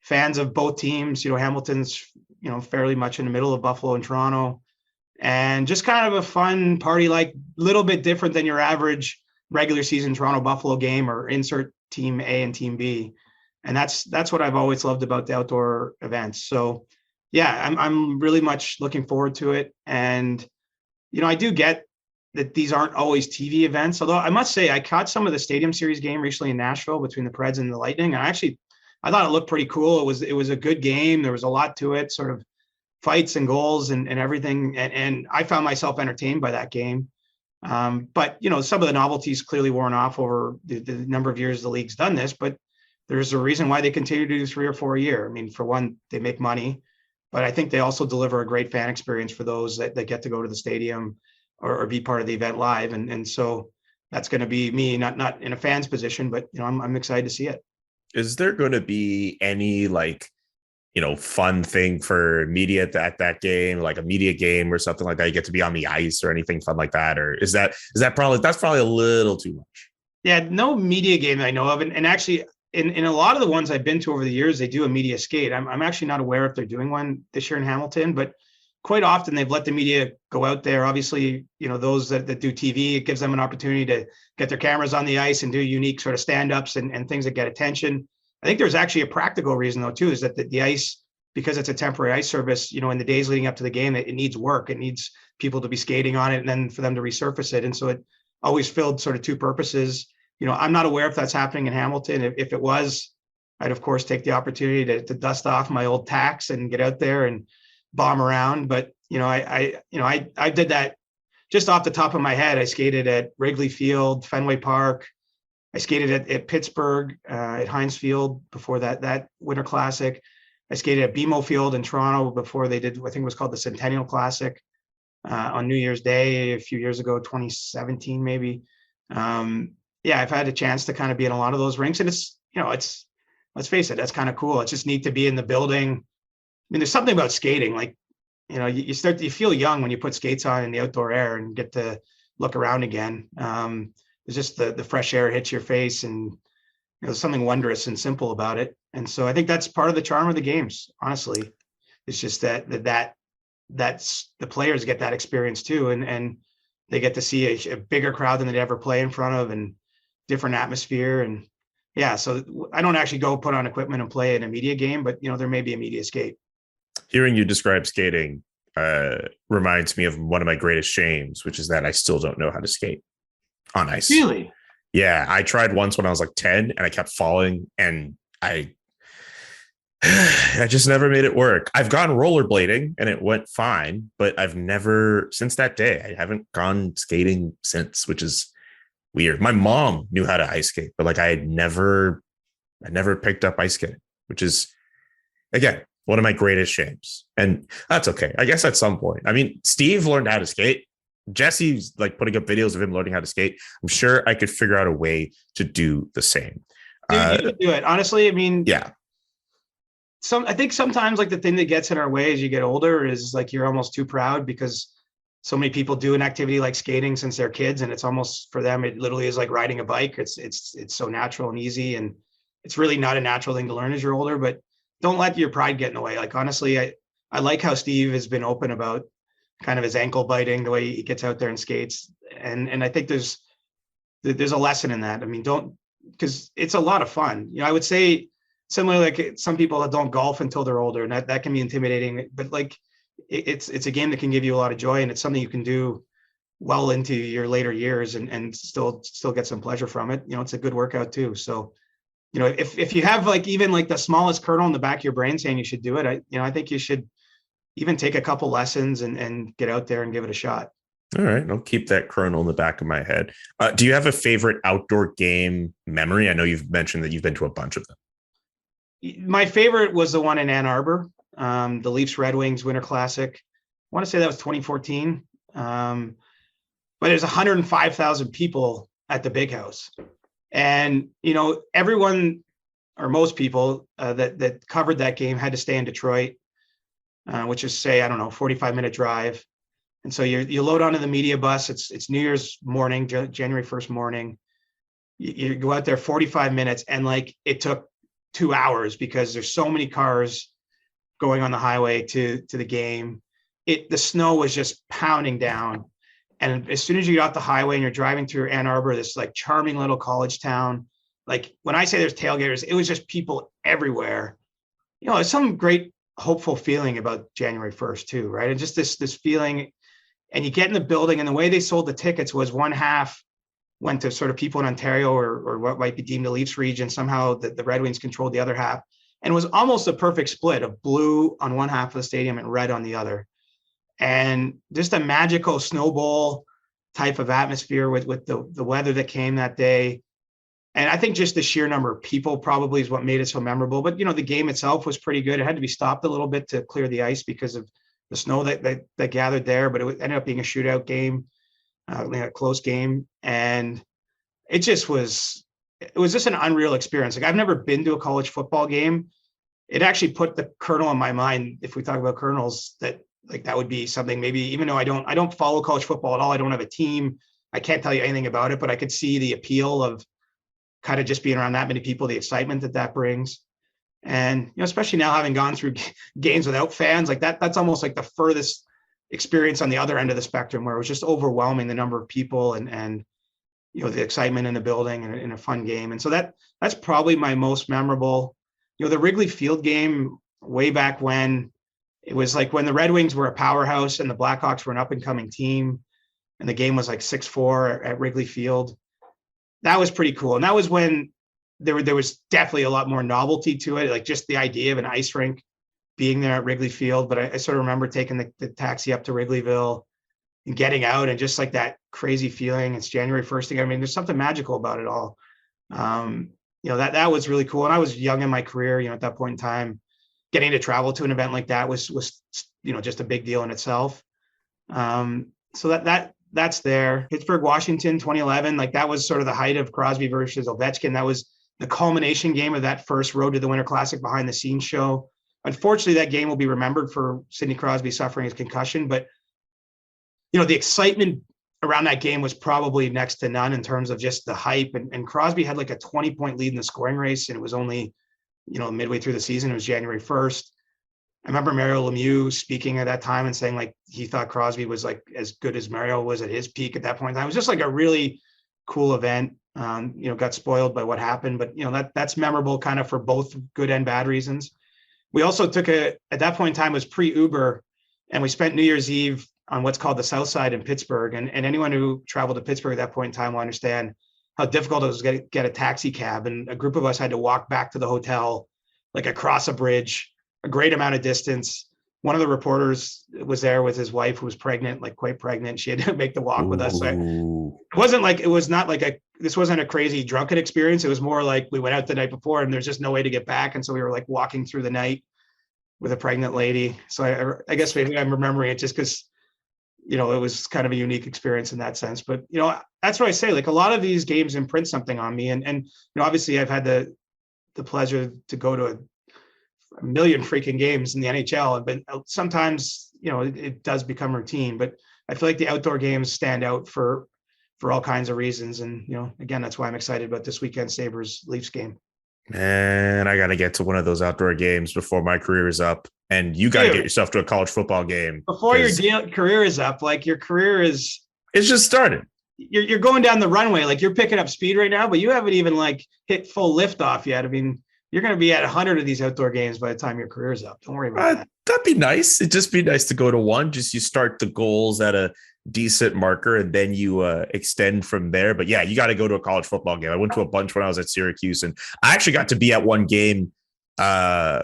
[SPEAKER 6] Fans of both teams, you know, Hamilton's, you know, fairly much in the middle of Buffalo and Toronto, and just kind of a fun party, like little bit different than your average regular season Toronto Buffalo game, or insert team A and team B. And that's what I've always loved about the outdoor events. So yeah, I'm really much looking forward to it. And, you know, I do get that these aren't always TV events. Although I must say, I caught some of the Stadium Series game recently in Nashville between the Preds and the Lightning, and I thought it looked pretty cool. It was a good game. There was a lot to it, sort of fights and goals and everything. And I found myself entertained by that game. But, you know, some of the novelties clearly worn off over the number of years the league's done this, but there's a reason why they continue to do 3 or 4 a year. I mean, for one, they make money, but I think they also deliver a great fan experience for those that get to go to the stadium or be part of the event live. And so that's going to be me, not in a fan's position, but, you know, I'm excited to see it.
[SPEAKER 5] Is there going to be any like, you know, fun thing for media at that game, like a media game or something like that? You get to be on the ice or anything fun like that? Or that's probably a little too much?
[SPEAKER 6] Yeah, no media game I know of. And actually in a lot of the ones I've been to over the years, they do a media skate. I'm actually not aware if they're doing one this year in Hamilton, but quite often they've let the media go out there. Obviously, you know, those that do TV, it gives them an opportunity to get their cameras on the ice and do unique sort of stand-ups and things that get attention. I think there's actually a practical reason though, too, is that the ice, because it's a temporary ice service, you know, in the days leading up to the game, it needs work. It needs people to be skating on it and then for them to resurface it. And so it always filled sort of two purposes. You know, I'm not aware if that's happening in Hamilton. If it was, I'd of course take the opportunity to dust off my old tacks and get out there and bomb around. But, you know, I did that just off the top of my head. I skated at Wrigley Field, Fenway Park. I skated at Pittsburgh, at Heinz Field before that Winter Classic. I skated at BMO Field in Toronto before they did, I think it was called the Centennial Classic on New Year's Day a few years ago, 2017 maybe. Yeah, I've had a chance to kind of be in a lot of those rinks, and it's, you know, let's face it, that's kind of cool. It's just neat to be in the building. I mean, there's something about skating, like, you know, you feel young when you put skates on in the outdoor air and get to look around again. It's just the fresh air hits your face, and you know, there's something wondrous and simple about it. And so I think that's part of the charm of the games. Honestly, it's just that's the players get that experience too, and they get to see a bigger crowd than they'd ever play in front of, and different atmosphere. And yeah, so I don't actually go put on equipment and play in a media game, but you know, there may be a media skate.
[SPEAKER 5] Hearing you describe skating reminds me of one of my greatest shames, which is that I still don't know how to skate on ice.
[SPEAKER 6] Really?
[SPEAKER 5] Yeah, I tried once when I was like 10 and I kept falling, and I just never made it work. I've gone rollerblading and it went fine, but I've never, since that day, I haven't gone skating since, which is weird. My mom knew how to ice skate, but like I never picked up ice skating, which is, again, one of my greatest shames. And that's okay, I guess, at some point. I mean, Steve learned how to skate. Jesse's like putting up videos of him learning how to skate. I'm sure I could figure out a way to do the same.
[SPEAKER 6] You could do it. Honestly, I mean,
[SPEAKER 5] yeah.
[SPEAKER 6] I think sometimes like the thing that gets in our way as you get older is like you're almost too proud, because so many people do an activity like skating since they're kids, and it's almost, for them, it literally is like riding a bike. It's so natural and easy, and it's really not a natural thing to learn as you're older. But don't let your pride get in the way. Like, honestly, I like how Steve has been open about kind of his ankle biting, the way he gets out there and skates. And I think there's a lesson in that. I mean, because it's a lot of fun. You know, I would say similarly, like some people that don't golf until they're older, and that can be intimidating, but like it's a game that can give you a lot of joy, and it's something you can do well into your later years and still get some pleasure from it. You know, it's a good workout too. So, you know, if you have like even like the smallest kernel in the back of your brain saying you should do it, I think you should even take a couple lessons and get out there and give it a shot.
[SPEAKER 5] All right, I'll keep that kernel in the back of my head. Do you have a favorite outdoor game memory? I know you've mentioned that you've been to a bunch of them.
[SPEAKER 6] My favorite was the one in Ann Arbor, the Leafs Red Wings Winter Classic. I want to say that was 2014. But there's 105,000 people at the Big House. And, you know, everyone, or most people that covered that game had to stay in Detroit, which is, say, I don't know, 45-minute drive. And so you load onto the media bus. It's New Year's morning, January 1st morning. You go out there 45 minutes, and like it took 2 hours because there's so many cars going on the highway to the game. The snow was just pounding down. And as soon as you get off the highway and you're driving through Ann Arbor, this like charming little college town, like when I say there's tailgaters, it was just people everywhere. You know, there's some great hopeful feeling about January 1st too, right? And just this feeling, and you get in the building, and the way they sold the tickets was one half went to sort of people in Ontario or what might be deemed the Leafs region. Somehow the Red Wings controlled the other half, and it was almost a perfect split of blue on one half of the stadium and red on the other. And just a magical snowball type of atmosphere with the weather that came that day. And I think just the sheer number of people probably is what made it so memorable. But, the game itself was pretty good. It had to be stopped a little bit to clear the ice because of the snow that gathered there. But it ended up being a shootout game, a close game. And it was just an unreal experience. Like, I've never been to a college football game. It actually put the kernel in my mind, if we talk about kernels, that would be something, maybe, even though I don't follow college football at all. I don't have a team. I can't tell you anything about it, but I could see the appeal of kind of just being around that many people, the excitement that brings. And, especially now having gone through games without fans, like that's almost like the furthest experience on the other end of the spectrum, where it was just overwhelming, the number of people and the excitement in the building and in a fun game. And so that's probably my most memorable. The Wrigley Field game way back when, it was like when the Red Wings were a powerhouse and the Blackhawks were an up and coming team, and the game was like 6-4 at Wrigley Field. That was pretty cool. And that was when there was definitely a lot more novelty to it, like just the idea of an ice rink being there at Wrigley Field. But I sort of remember taking the taxi up to Wrigleyville and getting out, and just like that crazy feeling. It's January 1st again. I mean, there's something magical about it all. That was really cool. And I was young in my career, at that point in time. Getting to travel to an event like that was just a big deal in itself. So that's there. Pittsburgh, Washington, 2011. Like, that was sort of the height of Crosby versus Ovechkin. That was the culmination game of that first Road to the Winter Classic behind the scenes show. Unfortunately, that game will be remembered for Sidney Crosby suffering his concussion, but the excitement around that game was probably next to none in terms of just the hype. And Crosby had like a 20-point lead in the scoring race, and it was only, midway through the season. It was January 1st. I remember Mario Lemieux speaking at that time and saying like he thought Crosby was like as good as Mario was at his peak at that point in time. It was just like a really cool event. Got spoiled by what happened, but that's memorable kind of for both good and bad reasons. We also took at that point in time, it was pre-Uber, and we spent New Year's Eve on what's called the South Side in Pittsburgh. And anyone who traveled to Pittsburgh at that point in time will understand how difficult it was to get a taxi cab. And a group of us had to walk back to the hotel, like across a bridge, a great amount of distance. One of the reporters was there with his wife, who was pregnant, like quite pregnant. She had to make the walk with us. So this wasn't a crazy drunken experience. It was more like we went out the night before and there's just no way to get back. And so we were like walking through the night with a pregnant lady. So I guess maybe I'm remembering it just because, it was kind of a unique experience in that sense. But, that's what I say, like a lot of these games imprint something on me. And obviously I've had the pleasure to go to a million freaking games in the NHL, but sometimes, it does become routine. But I feel like the outdoor games stand out for all kinds of reasons. And, again, that's why I'm excited about this weekend Sabres Leafs game.
[SPEAKER 5] Man, I got to get to one of those outdoor games before my career is up. And you got to get yourself to a college football game.
[SPEAKER 6] Before your career is up, like your career is...
[SPEAKER 5] It's just started.
[SPEAKER 6] You're going down the runway. Like, you're picking up speed right now, but you haven't even like hit full lift off yet. I mean, you're going to be at 100 of these outdoor games by the time your career is up. Don't worry about that.
[SPEAKER 5] That'd be nice. It'd just be nice to go to one. Just you start the goals at a decent marker and then you extend from there. But yeah, you got to go to a college football game. I went to a bunch when I was at Syracuse, and I actually got to be at one game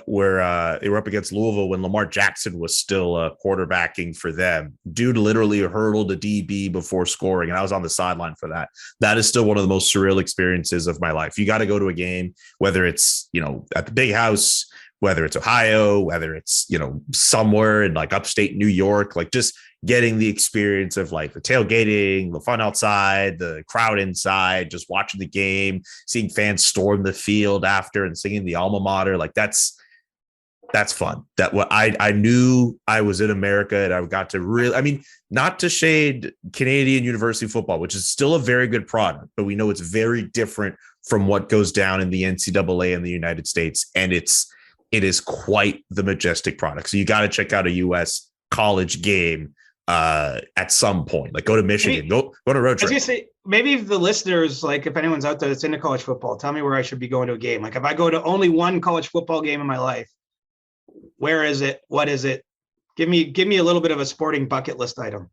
[SPEAKER 5] where they were up against Louisville when Lamar Jackson was still quarterbacking for them. Dude literally hurdled a DB before scoring, and I was on the sideline for that. That is still one of the most surreal experiences of my life. You got to go to a game, whether it's, at the Big House, whether it's Ohio, whether it's, somewhere in like upstate New York, like just getting the experience of like the tailgating, the fun outside, the crowd inside, just watching the game, seeing fans storm the field after and singing the alma mater. Like that's fun. That what I knew I was in America, and I got to really, not to shade Canadian university football, which is still a very good product, but we know it's very different from what goes down in the NCAA in the United States. And it is quite the majestic product. So you got to check out a US college game at some point. Like go to Michigan, go on a road trip.
[SPEAKER 6] As you say, maybe if the listeners, like if anyone's out there that's into college football, tell me where I should be going to a game. Like if I go to only one college football game in my life, where is it? What is it? Give me a little bit of a sporting bucket list item.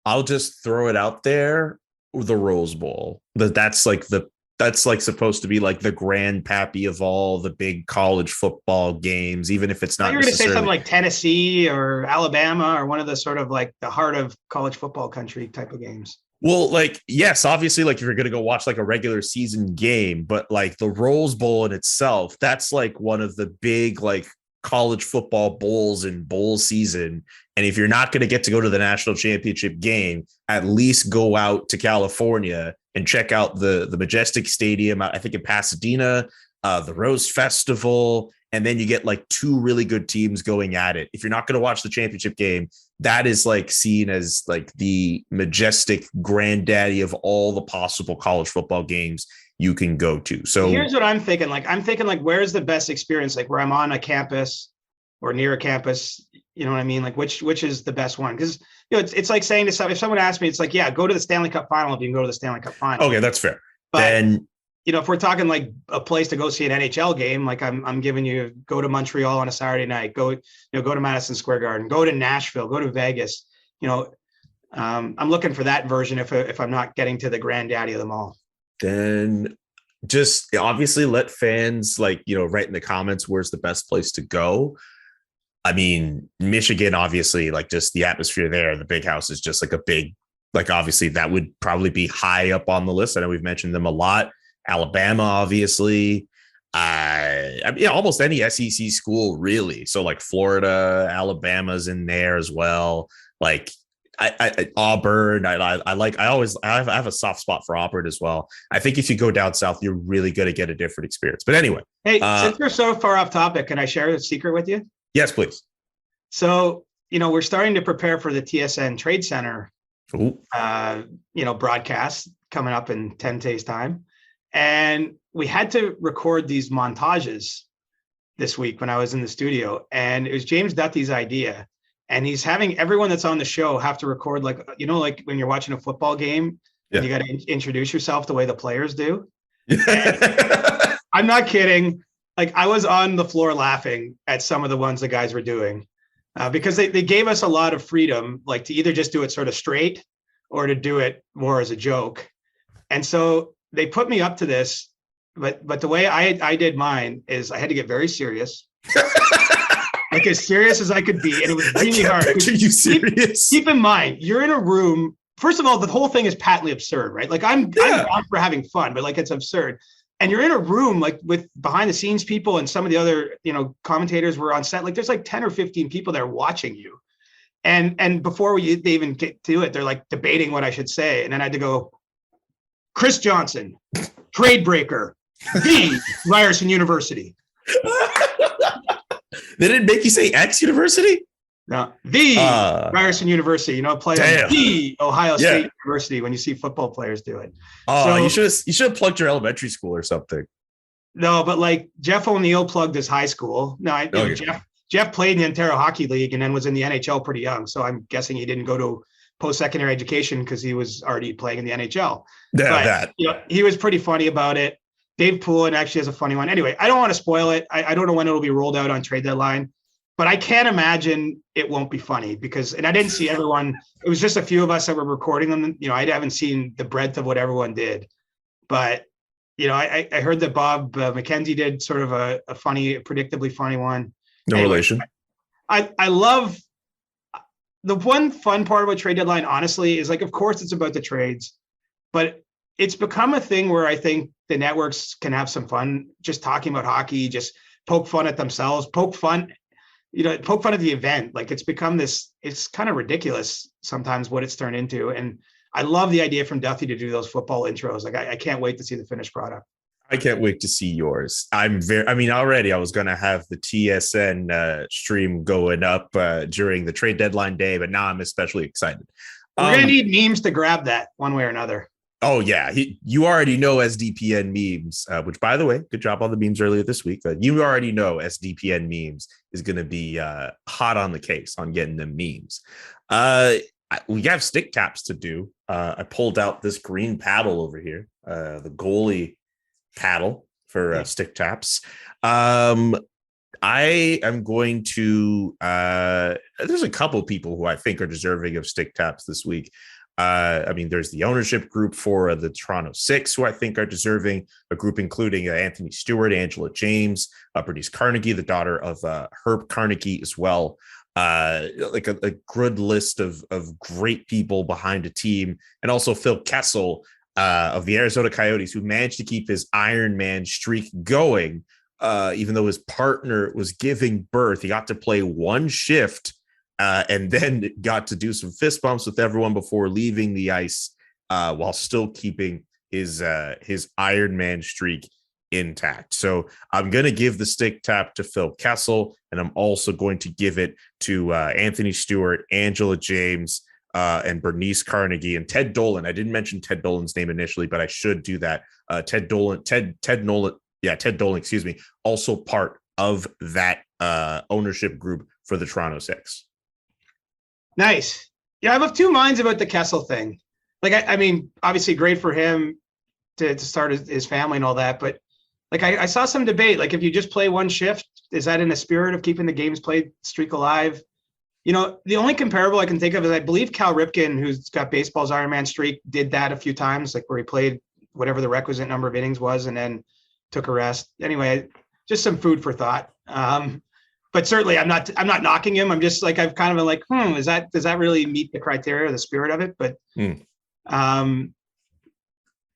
[SPEAKER 5] I'll just throw it out there. The Rose Bowl. That's like supposed to be like the grandpappy of all the big college football games, even if it's not.
[SPEAKER 6] You're going to say something like Tennessee or Alabama or one of the sort of like the heart of college football country type of games.
[SPEAKER 5] Well, like, yes, obviously, like if you're going to go watch like a regular season game, but like the Rose Bowl in itself, that's like one of the big like college football bowls in bowl season. And if you're not going to get to go to the national championship game, at least go out to California and check out the Majestic Stadium, I think in Pasadena, the Rose Festival. And then you get like two really good teams going at it. If you're not going to watch the championship game, that is like seen as like the majestic granddaddy of all the possible college football games you can go to. So
[SPEAKER 6] here's what I'm thinking. Where's the best experience? Like where I'm on a campus or near a campus, you know what I mean? Like which is the best one? Because it's like saying to someone, if someone asked me, it's like, yeah, go to the Stanley Cup final if you can go to the Stanley Cup final.
[SPEAKER 5] Okay, that's fair.
[SPEAKER 6] But
[SPEAKER 5] then
[SPEAKER 6] if we're talking like a place to go see an NHL game, like I'm giving you, go to Montreal on a Saturday night, go to Madison Square Garden, go to Nashville, go to Vegas. I'm looking for that version if I'm not getting to the granddaddy of them all.
[SPEAKER 5] Then just obviously let fans write in the comments where's the best place to go. I mean, Michigan, obviously, like just the atmosphere there, the Big House is just like a big, like obviously that would probably be high up on the list. I know we've mentioned them a lot. Alabama, obviously, almost any SEC school really. So like Florida, Alabama's in there as well. Like Auburn, I have a soft spot for Auburn as well. I think if you go down south, you're really going to get a different experience. But anyway,
[SPEAKER 6] hey, since we're so far off topic, can I share a secret with you?
[SPEAKER 5] Yes, please.
[SPEAKER 6] So we're starting to prepare for the TSN Trade Center, broadcast coming up in 10 days time. And we had to record these montages this week when I was in the studio, and it was James Duthie's idea. And he's having everyone that's on the show have to record like when you're watching a football game, and you got to introduce yourself the way the players do. I'm not kidding. Like I was on the floor laughing at some of the ones the guys were doing because they gave us a lot of freedom, like to either just do it sort of straight or to do it more as a joke. And so they put me up to this, but the way I did mine is I had to get very serious, like as serious as I could be. And it was really hard.
[SPEAKER 5] Are you serious?
[SPEAKER 6] Keep in mind, you're in a room. First of all, the whole thing is patently absurd, right? Like I'm down for having fun, but like it's absurd. And you're in a room like with behind the scenes people and some of the other, commentators were on set. Like there's like 10 or 15 people there watching you. And before they even get to it, they're like debating what I should say. And then I had to go, Chris Johnson, trade breaker, the Ryerson University.
[SPEAKER 5] They didn't make you say X University?
[SPEAKER 6] No, the Ryerson University, play on the Ohio State University when you see football players do it.
[SPEAKER 5] Oh, so, you should have plugged your elementary school or something.
[SPEAKER 6] No, but like Jeff O'Neill plugged his high school. No, Jeff played in the Ontario Hockey League and then was in the NHL pretty young. So I'm guessing he didn't go to post-secondary education because he was already playing in the NHL. He was pretty funny about it. Dave Poulin actually has a funny one. Anyway, I don't want to spoil it. I don't know when it'll be rolled out on trade deadline, but I can't imagine it won't be funny and I didn't see everyone. It was just a few of us that were recording them. I haven't seen the breadth of what everyone did, but I heard that Bob McKenzie did sort of a funny, predictably funny one.
[SPEAKER 5] No relation.
[SPEAKER 6] I love the one fun part about trade deadline, honestly, is like, of course it's about the trades, but it's become a thing where I think the networks can have some fun just talking about hockey, just poke fun at themselves, poke fun at the event. Like it's become this, it's kind of ridiculous sometimes what it's turned into. And I love the idea from Duthie to do those football intros. Like I can't wait to see the finished product.
[SPEAKER 5] I can't wait to see yours. Already I was going to have the TSN stream going up during the trade deadline day, but now I'm especially excited.
[SPEAKER 6] We're going to need memes to grab that one way or another.
[SPEAKER 5] Oh, yeah. You already know SDPN memes, which, by the way, good job on the memes earlier this week. You already know SDPN memes is going to be hot on the case on getting them memes. We have stick taps to do. I pulled out this green paddle over here, the goalie paddle for stick taps. I am going to there's a couple people who I think are deserving of stick taps this week. I mean, there's the ownership group for the Toronto Six, who I think are deserving, a group including Anthony Stewart, Angela James, Bernice Carnegie, the daughter of Herb Carnegie as well. Like a good list of great people behind a team. And also Phil Kessel of the Arizona Coyotes, who managed to keep his Ironman streak going, even though his partner was giving birth. He got to play one shift and then got to do some fist bumps with everyone before leaving the ice, while still keeping his Ironman streak intact. So I'm going to give the stick tap to Phil Kessel, and I'm also going to give it to Anthony Stewart, Angela James, and Bernice Carnegie, and Ted Dolan. I didn't mention Ted Dolan's name initially, but I should do that. Ted Dolan, excuse me, also part of that ownership group for the Toronto Six.
[SPEAKER 6] Nice. Yeah, I'm of two minds about the Kessel thing. Like, I mean, obviously great for him to start his family and all that, but like I saw some debate, like if you just play one shift, is that in the spirit of keeping the games played streak alive? You know, the only comparable I can think of is I believe Cal Ripken, who's got baseball's Ironman streak, did that a few times, like where he played whatever the requisite number of innings was and then took a rest. Anyway, just some food for thought. But certainly I'm not knocking him. I'm just like, I've kind of been like, does that really meet the criteria or the spirit of it? But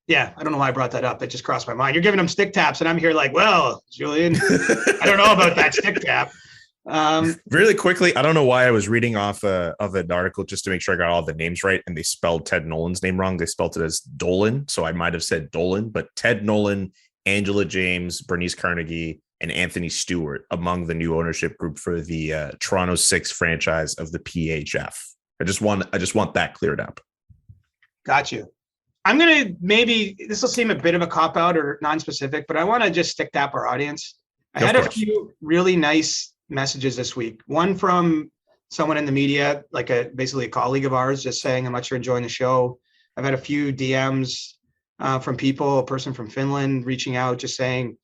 [SPEAKER 6] yeah, I don't know why I brought that up. It just crossed my mind. You're giving him stick taps and I'm here like, well, Julian, I don't know about that stick tap.
[SPEAKER 5] Really quickly, I don't know why I was reading off of an article just to make sure I got all the names right, and they spelled Ted Nolan's name wrong. They spelled it as Dolan, so I might have said Dolan, but Ted Nolan, Angela James, Bernice Carnegie, and Anthony Stewart among the new ownership group for the Toronto Six franchise of the PHF. I just want that cleared up.
[SPEAKER 6] Got you. I'm gonna, maybe this will seem a bit of a cop out or non-specific, but I want to just stick tap our audience. I had a few really nice messages this week. One from someone in the media, like basically a colleague of ours, just saying how much you're enjoying the show. I've had a few DMs from people, a person from Finland reaching out, just saying,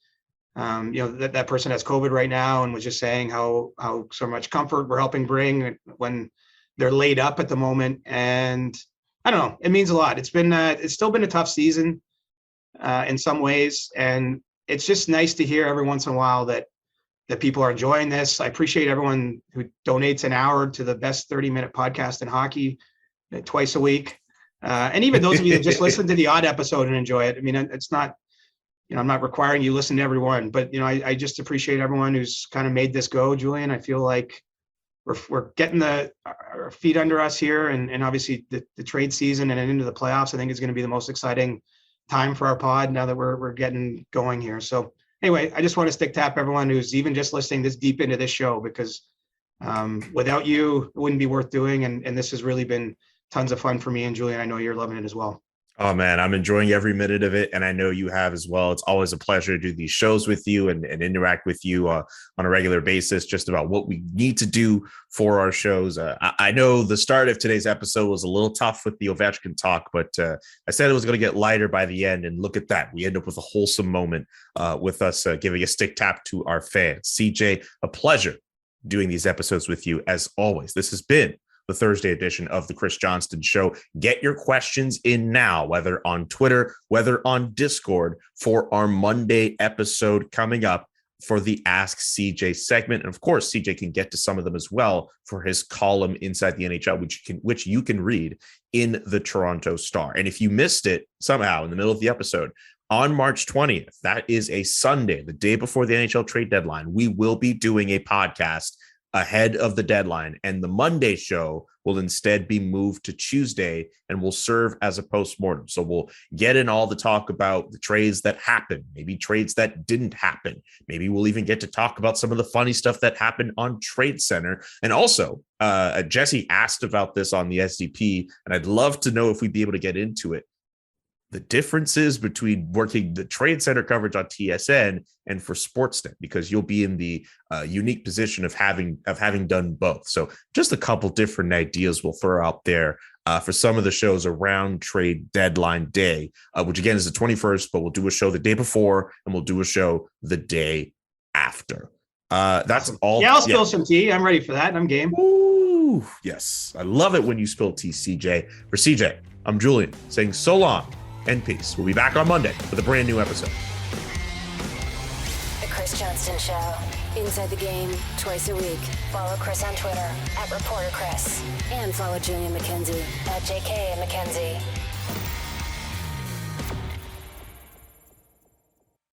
[SPEAKER 6] that person has COVID right now, and was just saying how so much comfort we're helping bring when they're laid up at the moment. And I don't know, it means a lot. It's still been a tough season in some ways, and it's just nice to hear every once in a while that people are enjoying this. I appreciate everyone who donates an hour to the best 30-minute podcast in hockey twice a week. And even those of you that just listen to the odd episode and enjoy it. I mean, it's not, I'm not requiring you listen to everyone, but I just appreciate everyone who's kind of made this go, Julian. I feel like we're getting our feet under us here, and obviously the trade season and into the playoffs, I think is going to be the most exciting time for our pod now that we're getting going here. So anyway, I just want to stick tap everyone who's even just listening this deep into this show, because without you, it wouldn't be worth doing. And this has really been tons of fun for me and Julian. I know you're loving it as well.
[SPEAKER 5] Oh man, I'm enjoying every minute of it, and I know you have as well. It's always a pleasure to do these shows with you and interact with you on a regular basis, just about what we need to do for our shows. I know the start of today's episode was a little tough with the Ovechkin talk, but I said it was going to get lighter by the end, and look at that. We end up with a wholesome moment with us giving a stick tap to our fans. CJ, a pleasure doing these episodes with you as always. This has been the Thursday edition of the Chris Johnston Show. Get your questions in now, whether on Twitter, whether on Discord, for our Monday episode coming up for the Ask CJ segment. And of course, CJ can get to some of them as well for his column Inside the NHL, which you can read in the Toronto Star. And if you missed it somehow in the middle of the episode, on March 20th, that is a Sunday, the day before the NHL trade deadline, we will be doing a podcast ahead of the deadline, and the Monday show will instead be moved to Tuesday and will serve as a postmortem. So we'll get in all the talk about the trades that happened, maybe trades that didn't happen. Maybe we'll even get to talk about some of the funny stuff that happened on Trade Center. And also, Jesse asked about this on the SDP, and I'd love to know if we'd be able to get into it. The differences between working the Trade Center coverage on TSN and for Sportsnet, because you'll be in the unique position of having done both. So just a couple different ideas we'll throw out there for some of the shows around trade deadline day, which again is the 21st, but we'll do a show the day before and we'll do a show the day after. That's all.
[SPEAKER 6] Yeah, I'll spill some tea. I'm ready for that. I'm game.
[SPEAKER 5] Ooh, yes. I love it when you spill tea, CJ. For CJ, I'm Julian saying so long and peace. We'll be back on Monday with a brand new episode.
[SPEAKER 2] The Chris Johnston Show. Inside the game, twice a week. Follow Chris on Twitter @ReporterChris. And follow Julian McKenzie @JK McKenzie.